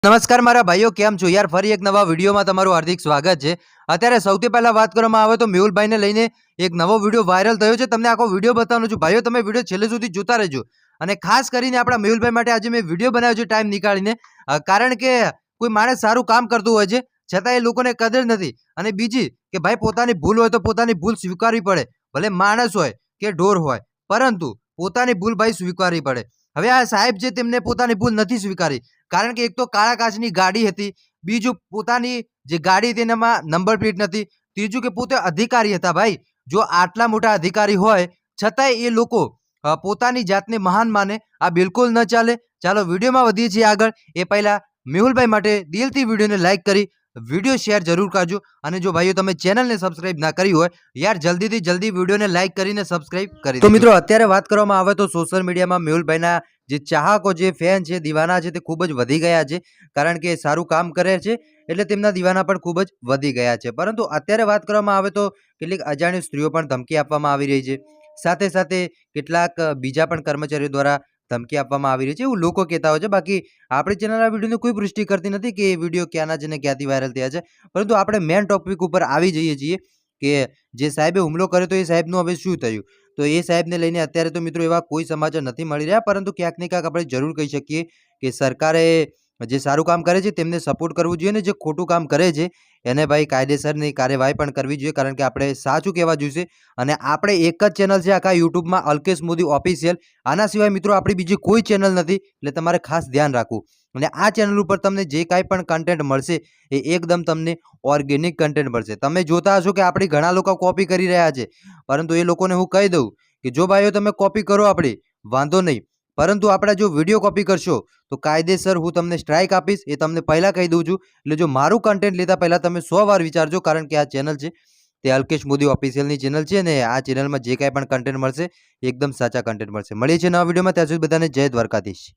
નમસ્કાર મારા ભાઈઓ, કેમ છો યાર? ફરી એક નવા વિડીયોમાં તમારું હાર્દિક સ્વાગત છે। અત્યારે સૌથી પહેલા વાત કરવામાં આવે તો મેહુલભાઈને લઈને એક નવો વિડીયો વાયરલ થયો છે। તમને આખો વિડીયો બતાવવાનો છું ભાઈઓ, તમે વિડીયો છેલ્લે સુધી જોતા રહેજો। અને ખાસ કરીને આપણા મેહુલભાઈ માટે આજે મેં વિડીયો બનાવ્યો છે ટાઈમ નીકાળીને, કારણ કે કોઈ માણસ સારું કામ કરતું હોય છે છતાં એ લોકોને કદર નથી। અને બીજી કે ભાઈ, પોતાની ભૂલ હોય તો પોતાની ભૂલ સ્વીકારવી પડે, ભલે માણસ હોય કે ઢોર હોય, પરંતુ પોતાની ભૂલ ભાઈ સ્વીકારવી પડે। હવે આ સાહેબ છે તેમને પોતાની ભૂલ નથી સ્વીકારી, કારણ કે એક તો કાળા કાચની ગાડી હતી, બીજું પોતાની જે ગાડી હતી એનામાં નંબર પ્લેટ નથી, ત્રીજું કે પોતે અધિકારી હતા। ભાઈ, જો આટલા મોટા અધિકારી હોય છતાંય એ લોકો પોતાની જાતને મહાન માને, આ બિલકુલ ન ચાલે। ચાલો વિડીયોમાં વધીએ છીએ આગળ। એ પહેલા મેહુલભાઈ માટે દિલથી વિડીયોને લાઈક કરી વિડીયો શેર જરૂર કરજો। અને જો ભાઈઓ તમે ચેનલને સબસ્ક્રાઇબ ના કરી હોય યાર, જલ્દીથી જલ્દી વિડીયોને લાઈક કરીને સબસ્ક્રાઇબ કરી દેજો। તો મિત્રો, અત્યારે વાત કરવામાં આવે તો સોશિયલ મીડિયામાં મેહુલભાઈના જે ચાહકો, જે ફેન છે, દીવાના છે, તે ખૂબ જ વધી ગયા છે, કારણ કે સારું કામ કરે છે એટલે તેમના દીવાના પણ ખૂબ જ વધી ગયા છે। પરંતુ અત્યારે વાત કરવામાં આવે તો કેટલીક અજાણી સ્ત્રીઓ પણ ધમકી આપવામાં આવી રહી છે, સાથે સાથે કેટલાક બીજા પણ કર્મચારીઓ દ્વારા ધમકી આપવામાં આવી રહી છે, એવું લોકો કહેતા હોય છે। બાકી આપણી ચેનલ આ વિડીયોની કોઈ પુષ્ટિ કરતી નથી કે એ વિડીયો ક્યાંના છે ને ક્યાંથી વાયરલ થયા છે, પરંતુ આપણે મેઇન ટોપિક ઉપર આવી જઈએ છીએ કે જે સાહેબે હુમલો કર્યો તો એ સાહેબનું હવે શું થયું। તો એ સાહેબને લઈને અત્યારે તો મિત્રો એવા કોઈ સમાચાર નથી મળી રહ્યા, પરંતુ ક્યાંક ને ક્યાંક આપણે જરૂર કહી શકીએ કે સરકારે જે સારું કામ કરે છે તેમને સપોર્ટ કરવું જોઈએ, ને જે ખોટું કામ કરે છે એને ભાઈ કાયદેસરની કાર્યવાહી પણ કરવી જોઈએ, કારણ કે આપણે સાચું કહેવા જોઈશે। અને આપણે એક જ ચેનલ છે આખા યુટ્યુબમાં, અલ્કેશ મોદી ઓફિશિયલ। આના સિવાય મિત્રો આપણી બીજી કોઈ ચેનલ નથી, એટલે તમારે ખાસ ધ્યાન રાખવું। અને આ ચેનલ ઉપર તમને જે કાંઈ પણ કન્ટેન્ટ મળશે એ એકદમ તમને ઓર્ગેનિક કન્ટેન્ટ મળશે। તમે જોતા હશો કે આપણી ઘણા લોકો કોપી કરી રહ્યા છે, પરંતુ એ લોકોને હું કહી દઉં કે જો ભાઈઓ તમે કોપી કરો આપણી, વાંધો નહીં, પરંતુ આપણે જો વિડીયો કોપી કરશો તો કાયદેસર હું તમને સ્ટ્રાઇક આપીશ, એ તમને પહેલાં કહી દઉં છું। એટલે જો મારું કન્ટેન્ટ લેતા પહેલાં તમે 100 વાર વિચારજો, કારણ કે આ ચેનલ છે તે અલ્કેશ મોદી ઓફિશિયલની ચેનલ છે, અને આ ચેનલમાં જે કાંઈ પણ કન્ટેન્ટ મળશે એકદમ સાચા કન્ટેન્ટ મળશે। મળીએ છીએ નવા વિડીયોમાં, ત્યાં સુધી બધાને જય દ્વારકાધીશ।